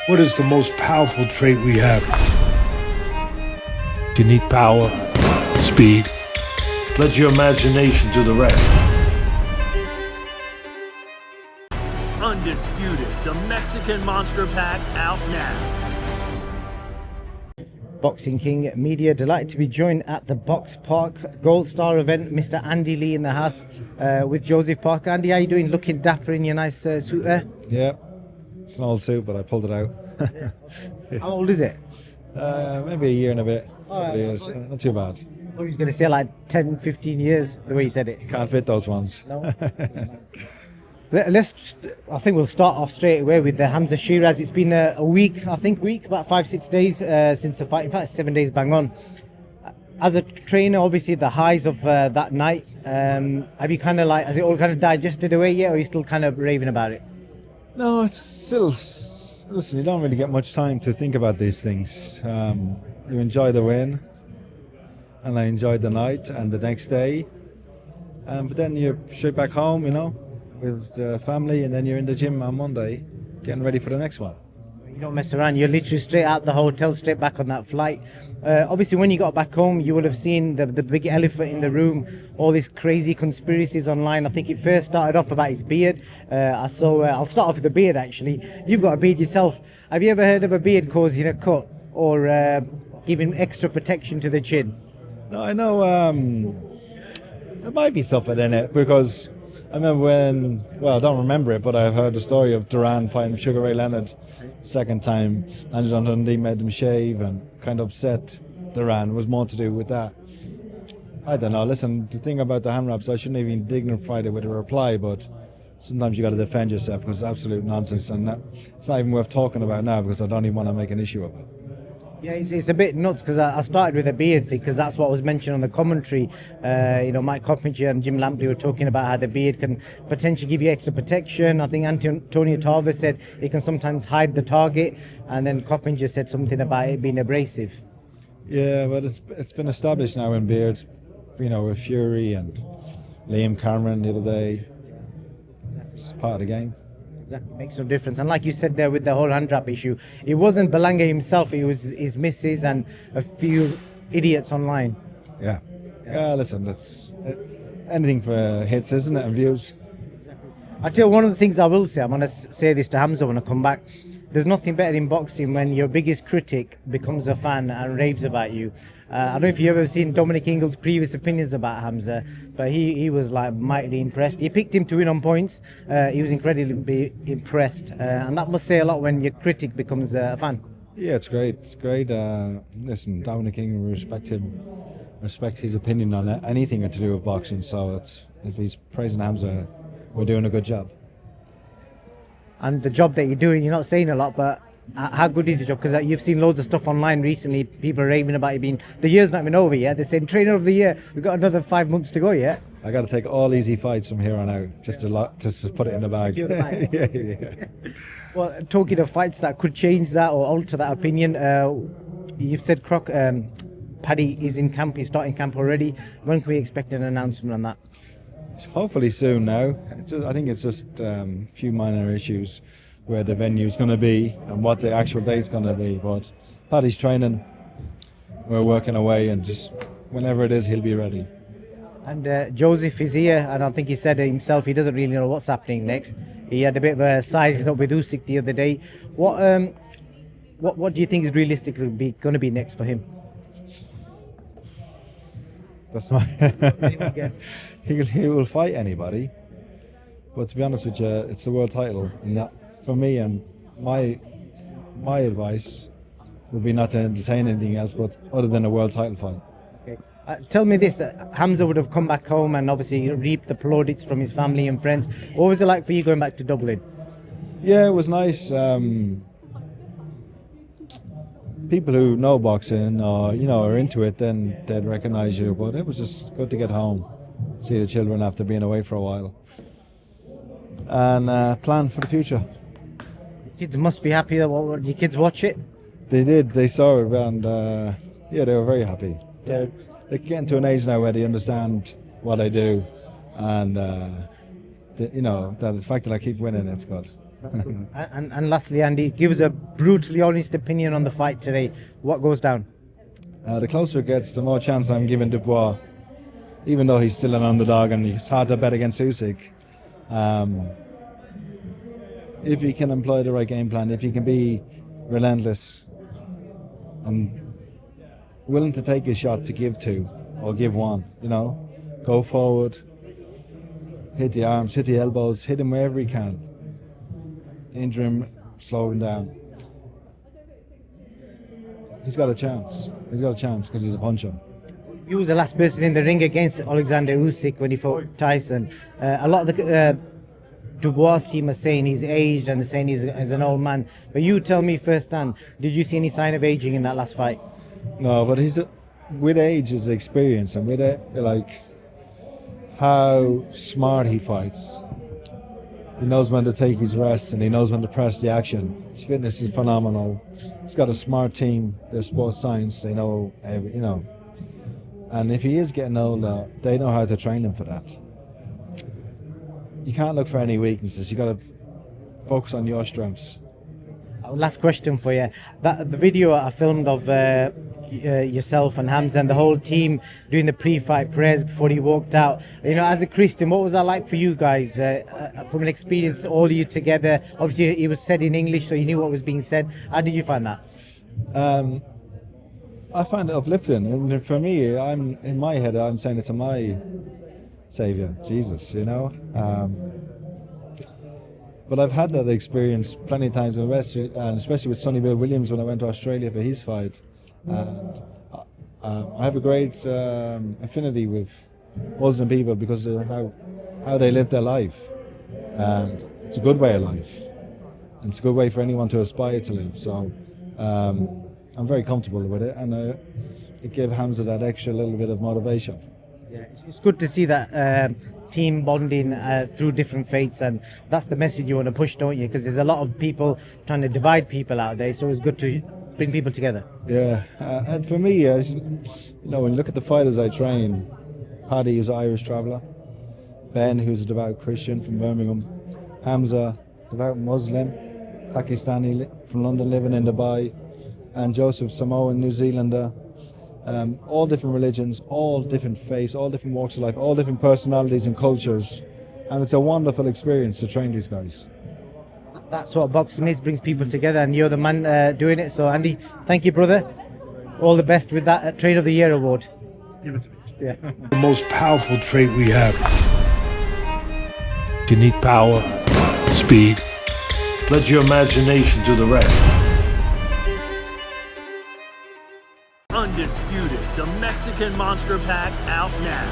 What is the most powerful trait we have? You need power, speed. Let your imagination do the rest. Undisputed, the Mexican Monster Pack out now. Boxing King Media, delighted to be joined at the Box Park Gold Star event. Mr. Andy Lee in the house with Joseph Parker. Andy, how you doing? Looking dapper in your nice suit there. Yeah, it's an old suit, but I pulled it out. How old is it? Maybe a year and a bit. Right. Years. Not too bad. I thought he was going to say like 10, 15 years, the way he said it. Can't fit those ones. No. I think we'll start off straight away with the HAMZAH SHEERAZ. It's been a week, about 5-6 days since the fight. In fact, 7 days bang on. As a trainer, obviously the highs of that night, have you kind of like, has it all kind of digested away yet, or are you still kind of raving about it? No, it's still, listen, you don't really get much time to think about these things. You enjoy the win, and I enjoyed the night and the next day. But then you're straight back home, with the family, and then you're in the gym on Monday, getting ready for the next one. You don't mess around. You're literally straight out the hotel, straight back on that flight. Obviously, when you got back home, you would have seen the big elephant in the room, all these crazy conspiracies online. I think it first started off about his beard. I'll start off with the beard, actually. You've got a beard yourself. Have you ever heard of a beard causing a cut or giving extra protection to the chin? No, I know there might be something in it, because I remember I don't remember it, but I heard the story of Duran fighting Sugar Ray Leonard. Second time, Angela Dundee made him shave and kind of upset Duran. It was more to do with that. I don't know. Listen, the thing about the hand wraps, I shouldn't even dignify it with a reply, but sometimes you got to defend yourself because it's absolute nonsense, and it's not even worth talking about now because I don't even want to make an issue of it. Yeah, it's a bit nuts because I started with a beard thing because that's what was mentioned on the commentary. Mike Coppinger and Jim Lampley were talking about how the beard can potentially give you extra protection. I think Antonio Tarver said it can sometimes hide the target, and then Coppinger said something about it being abrasive. Yeah, but it's been established now in beards, with Fury and Liam Cameron the other day. It's part of the game. Exactly, makes no difference. And like you said there with the whole hand wrap issue, it wasn't Belanga himself, it was his missus and a few idiots online. Yeah, listen, that's anything for hits, isn't it, and views. I tell you, one of the things I will say, I'm going to say this to HAMZAH when I come back, there's nothing better in boxing when your biggest critic becomes a fan and raves about you. I don't know if you've ever seen Dominic Ingle's previous opinions about HAMZAH, but he was like mightily impressed. He picked him to win on points. He was incredibly impressed, and that must say a lot when your critic becomes a fan. Yeah, it's great. It's great. Listen, Dominic Ingle, we respect him. Respect his opinion on anything to do with boxing. So if he's praising HAMZAH, we're doing a good job. And the job that you're doing, you're not saying a lot, but how good is your job? Because you've seen loads of stuff online recently. People are raving about you being, the year's not even over yet. They're saying trainer of the year. We've got another 5 months to go yet. I got to take all easy fights from here on out, just to put it in the bag. Yeah. Well, talking of fights that could change that or alter that opinion, you've said Paddy is in camp. He's starting camp already. When can we expect an announcement on that? Hopefully soon now. I think it's just a few minor issues where the venue's going to be and what the actual date's going to be. But Paddy's training, we're working away, and just whenever it is, he'll be ready. And Joseph is here, and I think he said it himself, he doesn't really know what's happening next. He had a bit of a sizing up with USYK the other day. What do you think is realistically going to be next for him? That's my guess. He will fight anybody, but to be honest with you, it's the world title, and that, for me, and my advice would be not to entertain anything else but other than a world title fight. Okay. Tell me this, HAMZAH would have come back home and obviously reaped the plaudits from his family and friends. What was it like for you going back to Dublin? Yeah, it was nice. People who know boxing or are into it, then they'd recognise you, but it was just good to get home, see the children after being away for a while, and plan for the future. Kids must be happy. Did your kids watch it? They did, they saw it, and they were very happy. They're getting to an age now where they understand what I do, and that the fact that I keep winning, it's good. And lastly, Andy, give us a brutally honest opinion on the fight today. What goes down? The closer it gets, the more chance I'm giving Dubois, even though he's still an underdog and it's hard to bet against USYK. If he can employ the right game plan, if he can be relentless and willing to take a shot to give two or give one, you know, go forward, hit the arms, hit the elbows, hit him wherever he can, injure him, slow him down. He's got a chance. He's got a chance because he's a puncher. He was the last person in the ring against Alexander Usyk when he fought Tyson. A lot of the Dubois team are saying he's aged and they're saying he's an old man. But you tell me firsthand, did you see any sign of aging in that last fight? No, but with age is experience, and with it, like how smart he fights. He knows when to take his rest and he knows when to press the action. His fitness is phenomenal. He's got a smart team. They're sports science. They know, you know. And if he is getting older, they know how to train him for that. You can't look for any weaknesses. You got to focus on your strengths. Last question for you. The video I filmed of yourself and HAMZAH and the whole team doing the pre-fight prayers before he walked out. You know, as a Christian, what was that like for you guys? From an experience, all of you together. Obviously, it was said in English, so you knew what was being said. How did you find that? I find it uplifting. And for me, in my head, I'm saying it to my Savior, Jesus, you know. But I've had that experience plenty of times in the West, and especially with Sonny Bill Williams when I went to Australia for his fight. And I have a great affinity with Muslim people because of how they live their life. And it's a good way of life. And it's a good way for anyone to aspire to live. So I'm very comfortable with it, and it gave HAMZAH that extra little bit of motivation. Yeah, it's good to see that team bonding through different faiths, and that's the message you want to push, don't you? Because there's a lot of people trying to divide people out there, so it's good to bring people together. Yeah, and for me, you know, when you look at the fighters I train, Paddy, who's an Irish traveller, Ben, who's a devout Christian from Birmingham, HAMZAH, devout Muslim, Pakistani from London living in Dubai, and Joseph, Samoan, New Zealander. All different religions, all different faiths, all different walks of life, all different personalities and cultures, and it's a wonderful experience to train these guys. That's what boxing is, brings people together, and you're the man doing it. So Andy, thank you, brother. All the best with that Trade of the Year award. Give it to me. Yeah. The most powerful trait we have. You need power, speed. Let your imagination do the rest. Undisputed, the Mexican Monster Pack out now.